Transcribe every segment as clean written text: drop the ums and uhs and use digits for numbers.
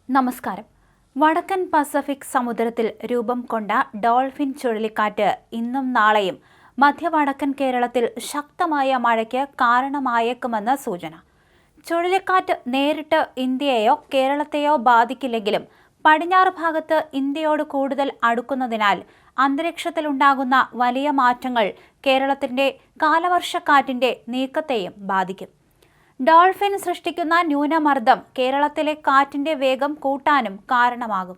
നമസ്കാരം. വടക്കൻ പസഫിക് സമുദ്രത്തിൽ രൂപം കൊണ്ട ഡോൾഫിൻ ചുഴലിക്കാറ്റ് ഇന്നും നാളെയും മധ്യവടക്കൻ കേരളത്തിൽ ശക്തമായ മഴയ്ക്ക് കാരണമായേക്കുമെന്ന് സൂചന. ചുഴലിക്കാറ്റ് നേരിട്ട് ഇന്ത്യയെയോ കേരളത്തെയോ ബാധിക്കില്ലെങ്കിലും പടിഞ്ഞാറ് ഭാഗത്ത് ഇന്ത്യയോട് കൂടുതൽ അടുക്കുന്നതിനാൽ അന്തരീക്ഷത്തിലുണ്ടാകുന്ന വലിയ മാറ്റങ്ങൾ കേരളത്തിന്റെ കാലവർഷക്കാറ്റിന്റെ നീക്കത്തെയും ബാധിക്കും. ഡോൾഫിൻ സൃഷ്ടിക്കുന്ന ന്യൂനമർദ്ദം കേരളത്തിലെ കാറ്റിന്റെ വേഗം കൂട്ടാനും കാരണമാകും.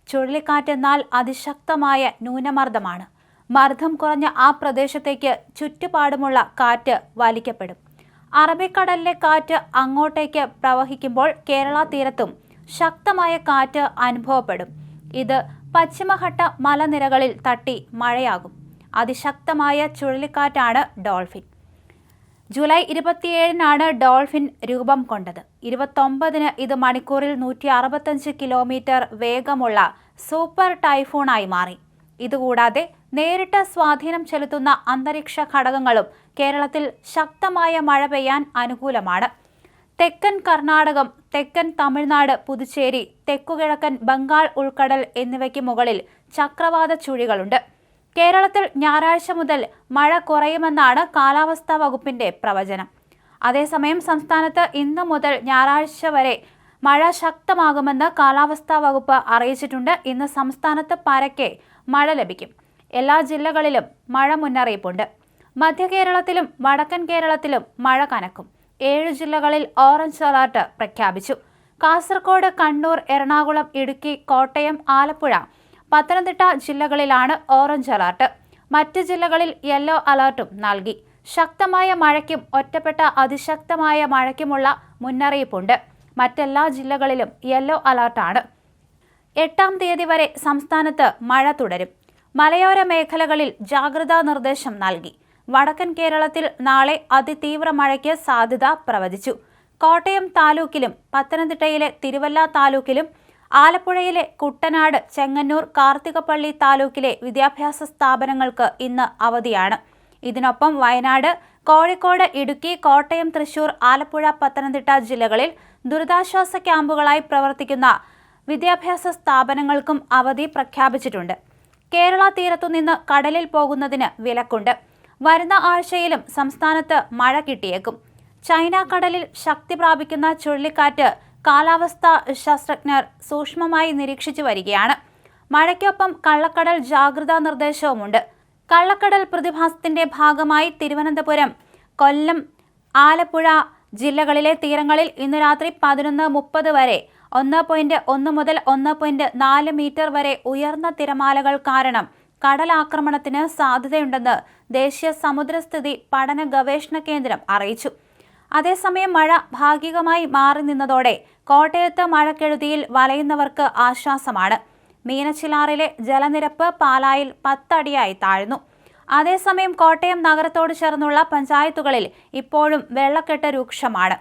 ചുഴലിക്കാറ്റെന്നാൽ അതിശക്തമായ ന്യൂനമർദ്ദമാണ്. മർദ്ദം കുറഞ്ഞ ആ പ്രദേശത്തേക്ക് ചുറ്റുപാടുമുള്ള കാറ്റ് വലിക്കപ്പെടും. അറബിക്കടലിലെ കാറ്റ് അങ്ങോട്ടേക്ക് പ്രവഹിക്കുമ്പോൾ കേരള തീരത്തും ശക്തമായ കാറ്റ് അനുഭവപ്പെടും. ഇത് പശ്ചിമഘട്ട മലനിരകളിൽ തട്ടി മഴയാകും. അതിശക്തമായ ചുഴലിക്കാറ്റാണ് ഡോൾഫിൻ. ജൂലൈ 27-നാണ് ഡോൾഫിൻ രൂപം കൊണ്ടത്. 29-ന് ഇത് മണിക്കൂറിൽ 165 കിലോമീറ്റർ വേഗമുള്ള സൂപ്പർ ടൈഫൂണായി മാറി. ഇതുകൂടാതെ നേരിട്ട് സ്വാധീനം ചെലുത്തുന്ന അന്തരീക്ഷ ഘടകങ്ങളും കേരളത്തിൽ ശക്തമായ മഴ പെയ്യാൻ അനുകൂലമാണ്. തെക്കൻ കർണാടകം, തെക്കൻ തമിഴ്നാട്, പുതുച്ചേരി, തെക്കുകിഴക്കൻ ബംഗാൾ ഉൾക്കടൽ എന്നിവയ്ക്ക് മുകളിൽ ചക്രവാത ചുഴികളുണ്ട്. കേരളത്തിൽ ഞായറാഴ്ച മുതൽ മഴ കുറയുമെന്നാണ് കാലാവസ്ഥാ വകുപ്പിന്റെ പ്രവചനം. അതേസമയം സംസ്ഥാനത്ത് ഇന്നു മുതൽ ഞായറാഴ്ച വരെ മഴ ശക്തമാകുമെന്ന് കാലാവസ്ഥാ വകുപ്പ് അറിയിച്ചിട്ടുണ്ട്. ഇന്ന് സംസ്ഥാനത്ത് പരക്കെ മഴ ലഭിക്കും. എല്ലാ ജില്ലകളിലും മഴ മുന്നറിയിപ്പുണ്ട്. മധ്യ കേരളത്തിലും വടക്കൻ കേരളത്തിലും മഴ കനക്കും. 7 ജില്ലകളിൽ ഓറഞ്ച് അലർട്ട് പ്രഖ്യാപിച്ചു. കാസർഗോഡ്, കണ്ണൂർ, എറണാകുളം, ഇടുക്കി, കോട്ടയം, ആലപ്പുഴ, പത്തനംതിട്ട ജില്ലകളിലാണ് ഓറഞ്ച് അലർട്ട്. മറ്റ് ജില്ലകളിൽ യെല്ലോ അലർട്ടും നൽകി. ശക്തമായ മഴയ്ക്കും ഒറ്റപ്പെട്ട അതിശക്തമായ മഴയ്ക്കുമുള്ള മുന്നറിയിപ്പുണ്ട്. മറ്റെല്ലാ ജില്ലകളിലും യെല്ലോ അലർട്ടാണ്. 8-ാം തീയതി വരെ സംസ്ഥാനത്ത് മഴ തുടരും. മലയോര മേഖലകളിൽ ജാഗ്രതാ നിർദ്ദേശം നൽകി. വടക്കൻ കേരളത്തിൽ നാളെ അതിതീവ്ര മഴയ്ക്ക് സാധ്യത പ്രവചിച്ചു. കോട്ടയം താലൂക്കിലും പത്തനംതിട്ടയിലെ തിരുവല്ല താലൂക്കിലും ആലപ്പുഴയിലെ കുട്ടനാട്, ചെങ്ങന്നൂർ, കാർത്തികപ്പള്ളി താലൂക്കിലെ വിദ്യാഭ്യാസ സ്ഥാപനങ്ങൾക്ക് ഇന്ന് അവധിയാണ്. ഇതിനൊപ്പം വയനാട്, കോഴിക്കോട്, ഇടുക്കി, കോട്ടയം, തൃശൂർ, ആലപ്പുഴ, പത്തനംതിട്ട ജില്ലകളിൽ ദുരിതാശ്വാസ ക്യാമ്പുകളായി പ്രവർത്തിക്കുന്ന വിദ്യാഭ്യാസ സ്ഥാപനങ്ങൾക്കും അവധി പ്രഖ്യാപിച്ചിട്ടുണ്ട്. കേരള തീരത്തുനിന്ന് കടലിൽ പോകുന്നതിന് വിലക്കുണ്ട്. വരുന്ന ആഴ്ചയിലും സംസ്ഥാനത്ത് മഴ കിട്ടിയേക്കും. ചൈന കടലിൽ ശക്തി പ്രാപിക്കുന്ന ചുഴലിക്കാറ്റ് കാലാവസ്ഥാ ശാസ്ത്രജ്ഞർ സൂക്ഷ്മമായി നിരീക്ഷിച്ചു വരികയാണ്. മഴയ്ക്കൊപ്പം കള്ളക്കടൽ ജാഗ്രതാ നിർദ്ദേശവുമുണ്ട്. കള്ളക്കടൽ പ്രതിഭാസത്തിന്റെ ഭാഗമായി തിരുവനന്തപുരം, കൊല്ലം, ആലപ്പുഴ ജില്ലകളിലെ തീരങ്ങളിൽ ഇന്ന് രാത്രി 11:30 വരെ 1.1 മുതൽ 1.4 മീറ്റർ വരെ ഉയർന്ന തിരമാലകൾ കാരണം കടലാക്രമണത്തിന് സാധ്യതയുണ്ടെന്ന് ദേശീയ സമുദ്രസ്ഥിതി പഠന ഗവേഷണ കേന്ദ്രം അറിയിച്ചു. അതേസമയം മഴ ഭാഗികമായി മാറി നിന്നതോടെ കോട്ടയത്ത് മഴക്കെടുതിയിൽ വലയുന്നവർക്ക് ആശ്വാസമാണ്. മീനച്ചിലാറിലെ ജലനിരപ്പ് പാലായിൽ 10 അടിയായി താഴ്ന്നു. അതേസമയം കോട്ടയം നഗരത്തോട് ചേർന്നുള്ള പഞ്ചായത്തുകളിൽ ഇപ്പോഴും വെള്ളക്കെട്ട് രൂക്ഷമാണ്.